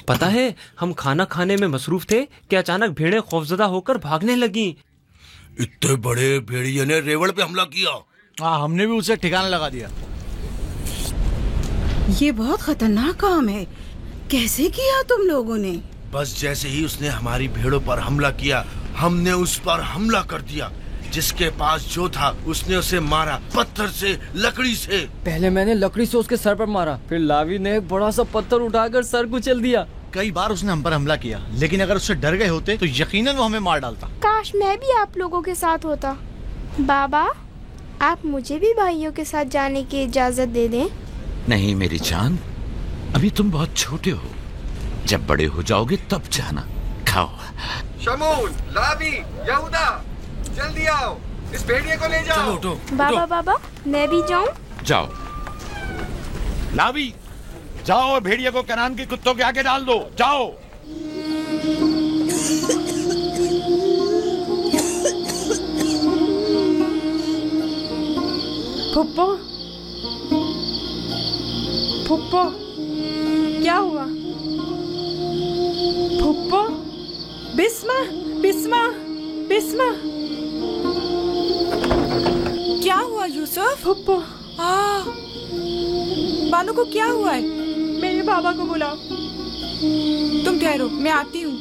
पता है, हम खाना खाने में मसरूफ थे कि अचानक भेड़ें खौफजदा होकर भागने लगी। इतने बड़े भेड़िए ने रेवड़ पे हमला किया। हाँ, हमने भी उसे ठिकाना लगा दिया। ये बहुत खतरनाक काम है। कैसे किया तुम लोगों ने? बस जैसे ही उसने हमारी भेड़ों पर हमला किया, हमने उस पर हमला कर दिया। जिसके पास जो था उसने उसे मारा, पत्थर से, लकड़ी से। पहले मैंने लकड़ी से उसके सर पर मारा, फिर लावी ने एक बड़ा सा पत्थर उठाकर सर कुचल दिया। कई बार उसने हम पर हमला किया, लेकिन अगर उससे डर गए होते तो यकीनन वो हमें मार डालता। काश मैं भी आप लोगों के साथ होता। बाबा, आप मुझे भी भाइयों के साथ जाने की इजाजत दे दें। नहीं मेरी जान, अभी तुम बहुत छोटे हो। जब बड़े हो जाओगे तब जाना। खाओ। शमून, लावी, यहूदा, जल्दी आओ, इस भेड़िए को ले जाओ। चलो उठो, बाबा उठो। बाबा, मैं भी जाऊं? जाओ। लावी, जाओ और भेड़िए को कनान के कुत्तों के आगे डाल दो। जाओ। फुप्पो, फुप्पो, क्या हुआ? फुप्पो, बिस्मा, बिस्मा, बिस्मा। क्या हुआ यूसुफ? फुप्पो, बानू को क्या हुआ है? मेरे बाबा को बुलाओ। तुम ठहरो, मैं आती हूँ।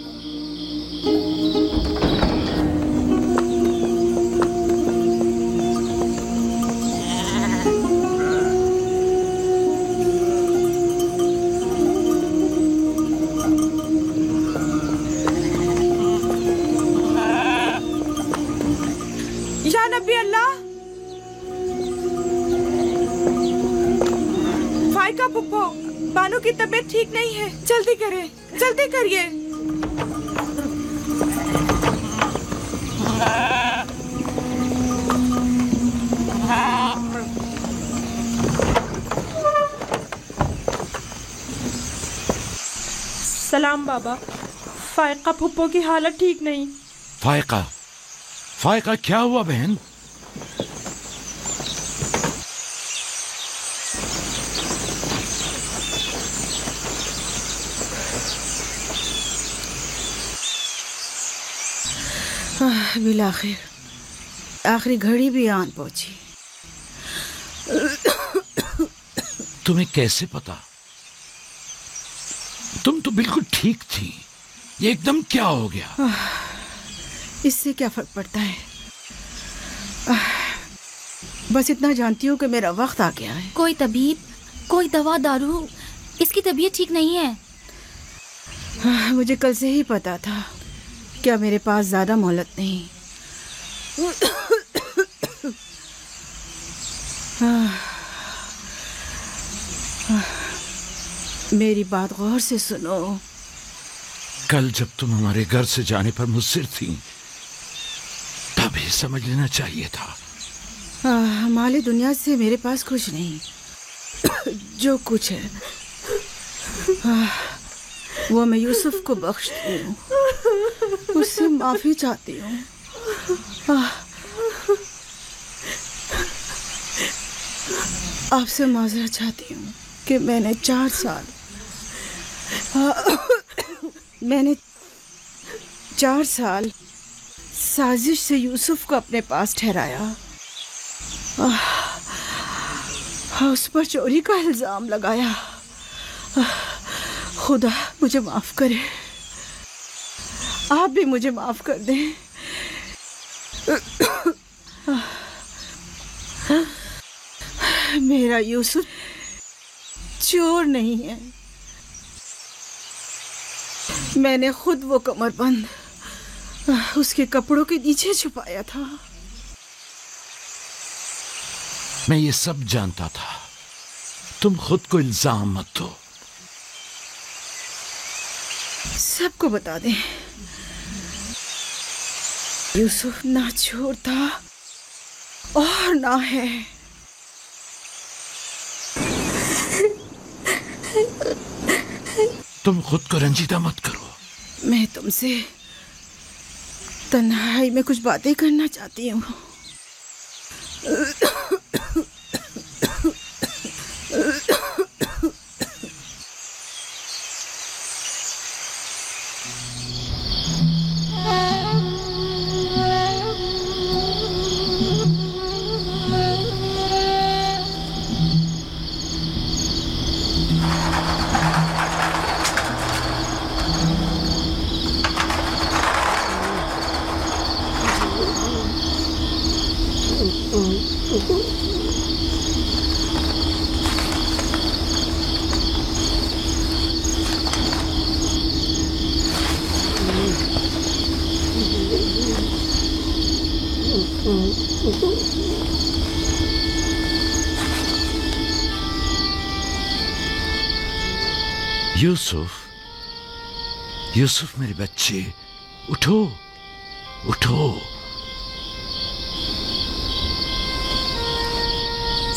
या नबी अल्लाह। फाइका पुप्पो, बानू की तबीयत ठीक नहीं है। जल्दी करें, जल्दी करिए। सलाम बाबा, फायका फुप्पो की हालत ठीक नहीं। फायका, फायका क्या हुआ बहन? बिलाखिर आखिरी घड़ी भी आन पहुंची। तुम्हें कैसे पता? तुम तो बिल्कुल ठीक थी। ये एकदम क्या हो गया? इससे क्या फर्क पड़ता है? बस इतना जानती हूँ कि मेरा वक्त आ गया है। कोई तबीब, कोई दवा दारू, इसकी तबीयत ठीक नहीं है। मुझे कल से ही पता था। क्या मेरे पास ज्यादा मोहलत नहीं? मेरी बात गौर से सुनो। कल जब तुम हमारे घर से जाने पर मुस्सिर थी, तभी समझ लेना चाहिए था। माली दुनिया से मेरे पास कुछ नहीं। जो कुछ है वो मैं यूसुफ को बख्शती हूँ। उससे माफी चाहती हूँ। आपसे माजरत चाहती हूँ कि मैंने 4 साल साजिश से यूसुफ को अपने पास ठहराया। उस पर चोरी का इल्जाम लगाया। खुदा मुझे माफ करे। आप भी मुझे माफ कर दें। मेरा यूसुफ चोर नहीं है। मैंने खुद वो कमरबंद उसके कपड़ों के नीचे छुपाया था। मैं ये सब जानता था। तुम खुद को इल्जाम मत दो। सबको बता दें, यूसुफ ना चोर था और ना है। तुम खुद को रंजीदा मत करो। मैं तुमसे तन्हाई में कुछ बातें करना चाहती हूँ। यूसुफ, यूसुफ मेरे बच्चे, उठो उठो।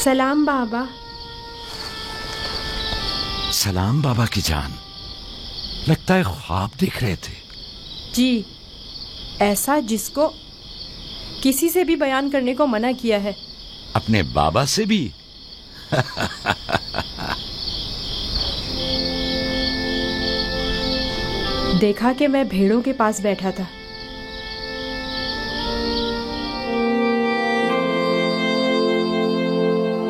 सलाम बाबा। सलाम बाबा की जान। लगता है ख्वाब देख रहे थे। जी, ऐसा जिसको किसी से भी बयान करने को मना किया है। अपने बाबा से भी? देखा कि मैं भेड़ों के पास बैठा था।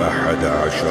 11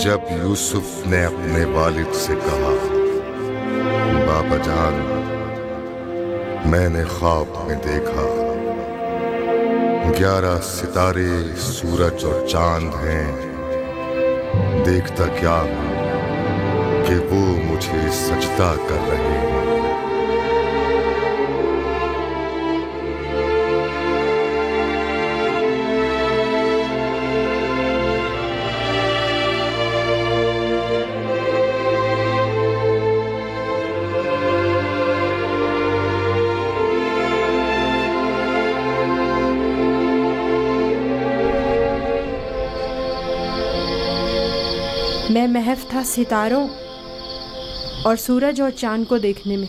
जब यूसुफ ने अपने वालिद से कहा, बाबा जान, मैंने ख्वाब में देखा 11 सितारे, सूरज और चांद हैं। देखता क्या कि वो मुझे सजदा कर रहे हैं। मैं महफ था सितारों और सूरज और चांद को देखने में।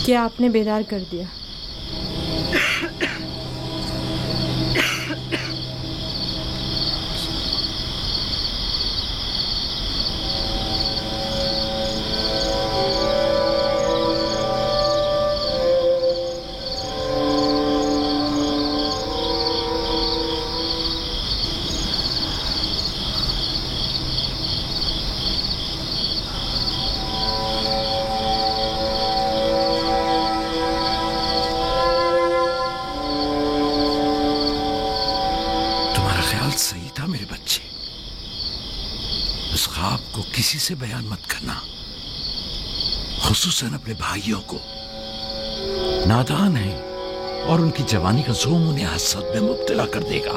क्या आपने बेदार कर दिया? सही था मेरे बच्चे। इस ख्वाब को किसी से बयान मत करना, खुसूसन अपने भाइयों को। नादान है और उनकी जवानी का जोम उन्हें हसद में मुब्तला कर देगा।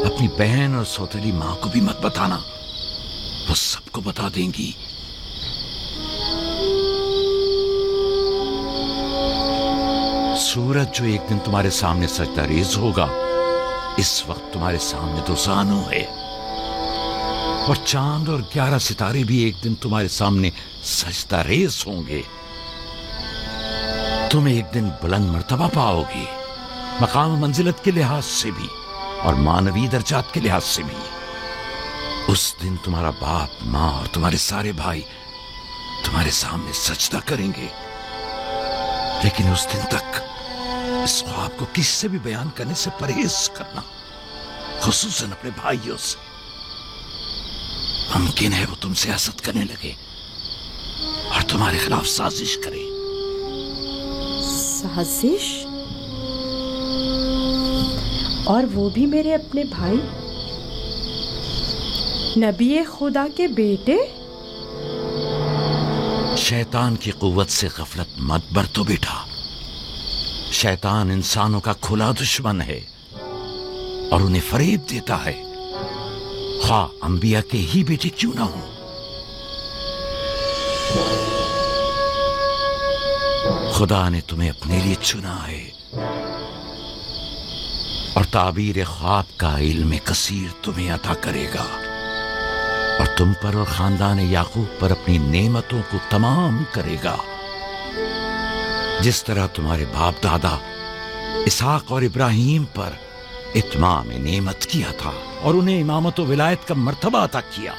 अपनी बहन और सौतेली मां को भी मत बताना, वो सबको बता देंगी। सूरज जो एक दिन तुम्हारे सामने सजदा रेज होगा, इस वक्त तुम्हारे सामने दो जानू है, और चांद और 11 सितारे भी एक दिन तुम्हारे सामने सजदा रेज होंगे। तुम एक दिन बुलंद मर्तबा पाओगे, मकाम मंजिलत के लिहाज से भी और मानवी दर्जात के लिहाज से भी। उस दिन तुम्हारा बाप, मां और तुम्हारे सारे भाई तुम्हारे सामने सजदा करेंगे। लेकिन उस दिन तक इस ख्वाब को किसी से भी बयान करने से परहेज करना, खुसूसन अपने भाइयों से। मुमकिन है वो तुमसे हसद करने लगे और तुम्हारे खिलाफ साजिश करे। साजिश? और वो भी मेरे अपने भाई, नबी खुदा के बेटे। शैतान की कुव्वत से गफलत मत बरतो बेटा। शैतान इंसानों का खुला दुश्मन है और उन्हें फरेब देता है, खा अंबिया के ही बेटे क्यों ना हो। खुदा ने तुम्हें अपने लिए चुना है और ताबीर ख्वाब का इल्म कसीर तुम्हें अता करेगा और तुम पर और खानदान याकूब पर अपनी नेमतों को तमाम करेगा, जिस तरह तुम्हारे बाप दादा इसहाक और इब्राहिम पर इत्माम नेमत किया था और उन्हें इमामत और विलायत का मर्तबा अता किया।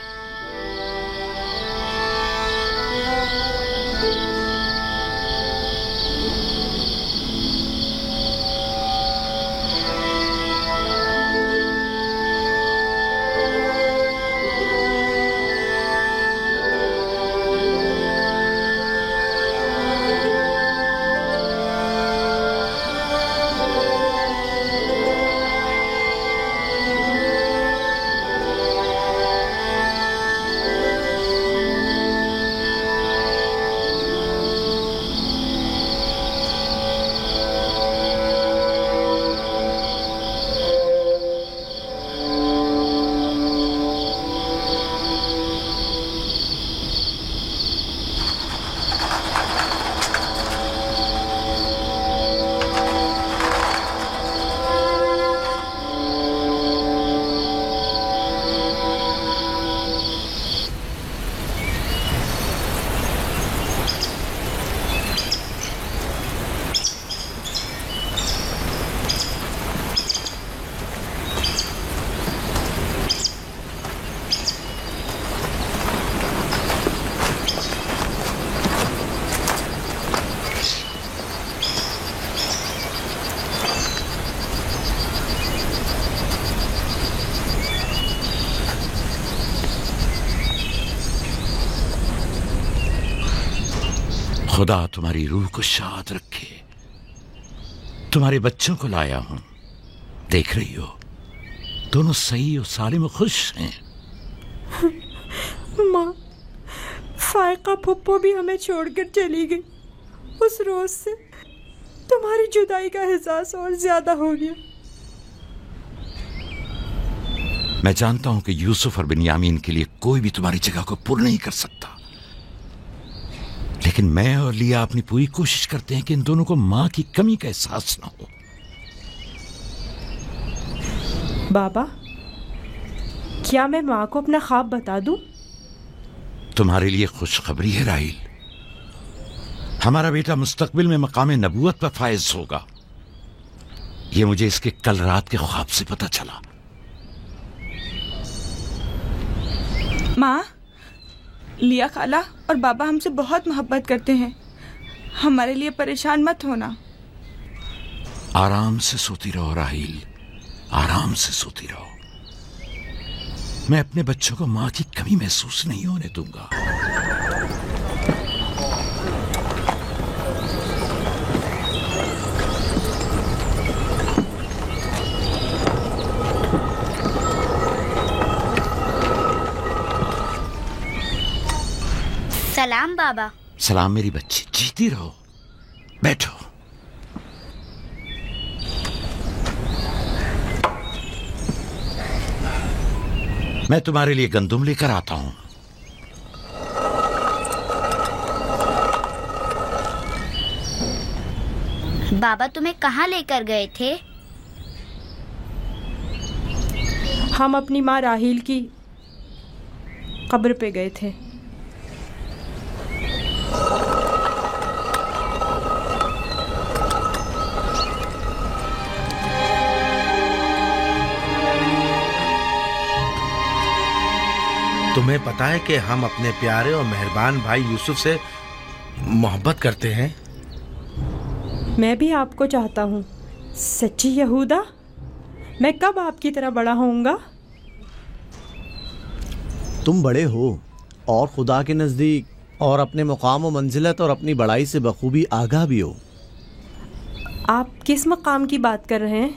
खुदा तुम्हारी रूह को शाद रखे। तुम्हारे बच्चों को लाया हूं, देख रही हो दोनों सही और सालिम और खुश हैं। माँ, फायका फुप्पो भी हमें छोड़कर चली गई। उस रोज से तुम्हारी जुदाई का एहसास और ज्यादा हो गया। मैं जानता हूं कि यूसुफ और बिन्यामीन के लिए कोई भी तुम्हारी जगह को पूर्ण नहीं कर सकता, लेकिन मैं और लिया अपनी पूरी कोशिश करते हैं कि इन दोनों को मां की कमी का एहसास ना हो। बाबा, क्या मैं मां को अपना ख्वाब बता दूं? तुम्हारे लिए खुशखबरी है राहिल, हमारा बेटा मुस्तकबिल में मकाम नबूवत पर फायज होगा। यह मुझे इसके कल रात के ख्वाब से पता चला। माँ, लिया खाला और बाबा हमसे बहुत मोहब्बत करते हैं, हमारे लिए परेशान मत होना। आराम से सोती रहो राहिल, आराम से सोती रहो। मैं अपने बच्चों को मां की कमी महसूस नहीं होने दूंगा। सलाम बाबा। सलाम मेरी बच्ची, जीती रहो। बैठो। मैं तुम्हारे लिए गंदुम लेकर आता हूं। बाबा तुम्हें कहाँ लेकर गए थे? हम अपनी माँ राहिल की कब्र पे गए थे। तुम्हें पता है कि हम अपने प्यारे और मेहरबान भाई यूसुफ से मोहब्बत करते हैं। मैं भी आपको चाहता हूँ। सच्ची यहूदा, मैं कब आपकी तरह बड़ा होऊंगा? तुम बड़े हो और खुदा के नज़दीक और अपने मुकाम व मंजिलत और अपनी बड़ाई से बखूबी आगाह भी हो। आप किस मकाम की बात कर रहे हैं?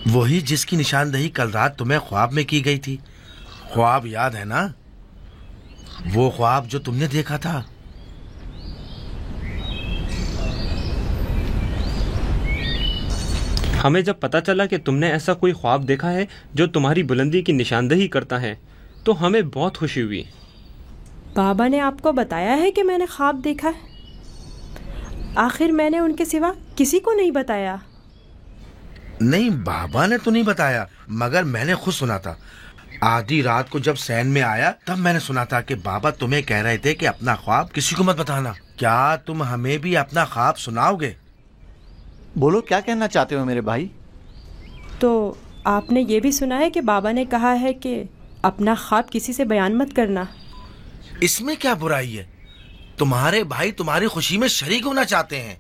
वही जिसकी निशानदही कल रात तुम्हें ख्वाब में की गई थी। ख्वाब याद है ना? वो ख्वाब जो तुमने देखा था। हमें जब पता चला कि तुमने ऐसा कोई ख्वाब देखा है जो तुम्हारी बुलंदी की निशानदही करता है तो हमें बहुत खुशी हुई। बाबा ने आपको बताया है कि मैंने ख्वाब देखा है? आखिर मैंने उनके सिवा किसी को नहीं बताया। नहीं, बाबा ने तो नहीं बताया, मगर मैंने खुद सुना था। आधी रात को जब सैन में आया तब मैंने सुना था कि बाबा तुम्हें कह रहे थे कि अपना ख्वाब किसी को मत बताना। क्या तुम हमें भी अपना ख्वाब सुनाओगे? बोलो, क्या कहना चाहते हो मेरे भाई? तो आपने ये भी सुना है कि बाबा ने कहा है कि अपना ख्वाब किसी से बयान मत करना। इसमें क्या बुराई है? तुम्हारे भाई तुम्हारी खुशी में शरीक होना चाहते हैं।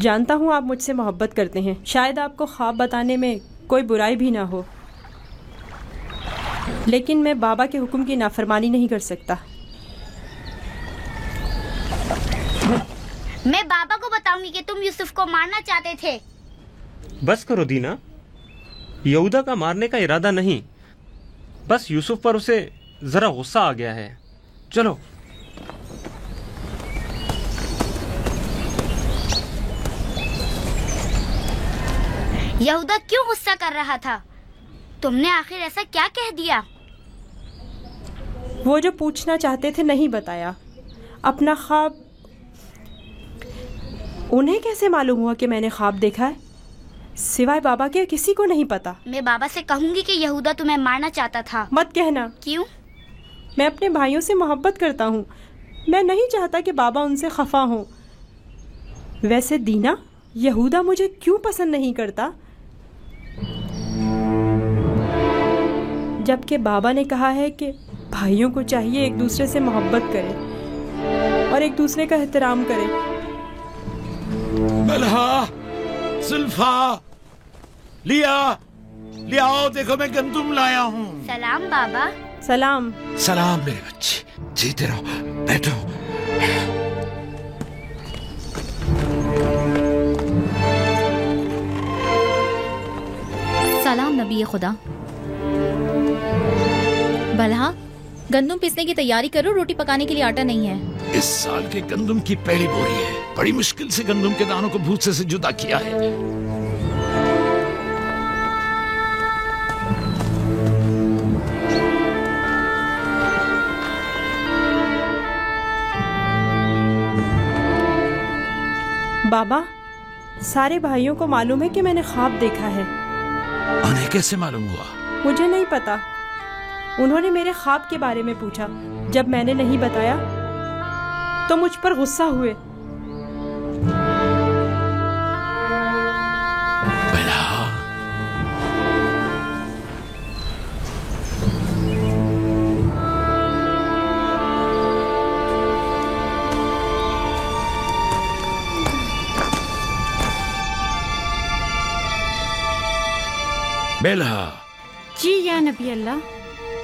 जानता हूँ आप मुझसे मोहब्बत करते हैं, शायद आपको ख्वाब बताने में कोई बुराई भी ना हो, लेकिन मैं बाबा के हुक्म की नाफरमानी नहीं कर सकता। मैं बाबा को बताऊंगी कि तुम यूसुफ को मारना चाहते थे। बस करो दीना, यहूदा का मारने का इरादा नहीं, बस यूसुफ पर उसे जरा गुस्सा आ गया है। चलो। यहूदा क्यों गुस्सा कर रहा था? तुमने आखिर ऐसा क्या कह दिया? वो जो पूछना चाहते थे नहीं बताया। अपना ख्वाब उन्हें कैसे मालूम हुआ कि मैंने ख्वाब देखा है? सिवाय बाबा के किसी को नहीं पता। मैं बाबा से कहूंगी कि यहूदा तुम्हें मारना चाहता था। मत कहना। क्यों? मैं अपने भाइयों से मोहब्बत करता हूँ। मैं नहीं चाहता कि बाबा उनसे खफा हों। वैसे दीना, यहूदा मुझे क्यों पसंद नहीं करता? जबकि बाबा ने कहा है कि भाइयों को चाहिए एक दूसरे से मोहब्बत करें और एक दूसरे का एहतराम करें। बलहा, जुल्फा, लिया आओ, देखो मैं गंदुम लाया हूँ। सलाम बाबा। सलाम। सलाम मेरे बच्चे, जीते रहो, बैठो। सलाम नबी खुदा। बलहा, गंदुम पिसने की तैयारी करो, रोटी पकाने के लिए आटा नहीं है। इस साल के गंदुम की पहली बोरी है। बड़ी मुश्किल से गंदुम के दानों को भूसे से जुदा किया है। बाबा, सारे भाइयों को मालूम है कि मैंने ख्वाब देखा है। उन्हें कैसे मालूम हुआ? मुझे नहीं पता। उन्होंने मेरे ख्वाब के बारे में पूछा। जब मैंने नहीं बताया तो मुझ पर गुस्सा हुए। बेलहा। जी या नबी अल्लाह।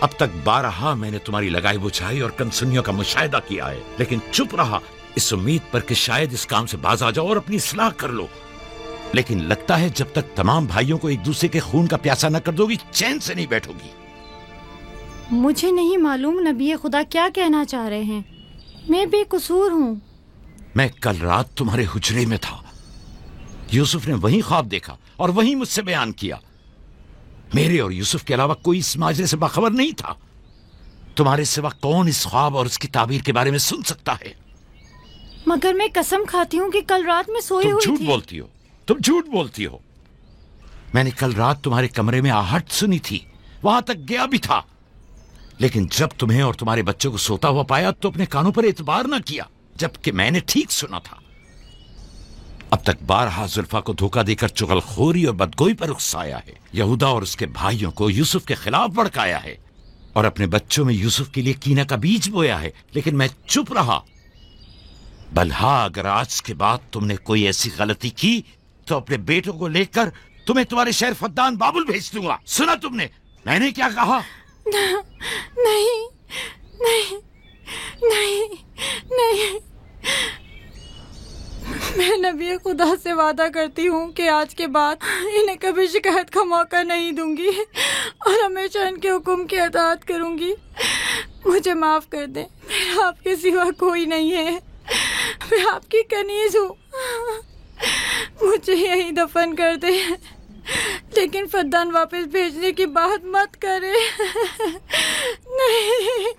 अब तक 12 मैंने तुम्हारी लगाई बुझाई और कनसुनियों का मुशाहिदा किया है, लेकिन चुप रहा इस उम्मीद पर कि शायद इस काम से बाज आ जाओ और अपनी इस्लाह कर लो। लेकिन लगता है जब तक तमाम भाइयों को एक दूसरे के खून का प्यासा न कर दोगी, चैन से नहीं बैठोगी। मुझे नहीं मालूम नबी खुदा क्या कहना चाह रहे हैं। मैं बेकसूर हूँ। मैं कल रात तुम्हारे हुजरे में था। यूसुफ ने वही ख्वाब देखा और वही मुझसे बयान किया। मेरे और यूसुफ के अलावा कोई इस माजरे से बाखबर नहीं था। तुम्हारे सिवा कौन इस ख्वाब और उसकी ताबीर के बारे में सुन सकता है? मगर मैं कसम खाती हूँ कि कल रात में सोई हुई थी। तुम झूठ बोलती हो, तुम झूठ बोलती हो। मैंने कल रात तुम्हारे कमरे में आहट सुनी थी, वहां तक गया भी था, लेकिन जब तुम्हें और तुम्हारे बच्चों को सोता हुआ पाया तो अपने कानों पर एतबार न किया, जबकि मैंने ठीक सुना था। अब तक 12 जुल्फा को धोखा देकर चुगलखोरी और बदगोई पर उकसाया है, यहूदा और उसके भाइयों को यूसुफ के खिलाफ भड़काया है और अपने बच्चों में यूसुफ के लिए कीना का बीज बोया है, लेकिन मैं चुप रहा। बलहा, अगर आज के बाद तुमने कोई ऐसी गलती की तो अपने बेटों को लेकर तुम्हें तुम्हारे शहर फद्दान बाबुल भेज दूंगा। सुना तुमने मैंने क्या कहा? नहीं नहीं नहीं नहीं। मैं नबी खुदा से वादा करती हूँ कि आज के बाद इन्हें कभी शिकायत का मौका नहीं दूंगी और हमेशा इनके हुक्म की अताअत करूँगी। मुझे माफ़ कर दें, मेरा आपके सिवा कोई नहीं है। मैं आपकी कनीज़ हूँ, मुझे यहीं दफन कर दे, लेकिन फद्दान वापस भेजने की बात मत करे। नहीं।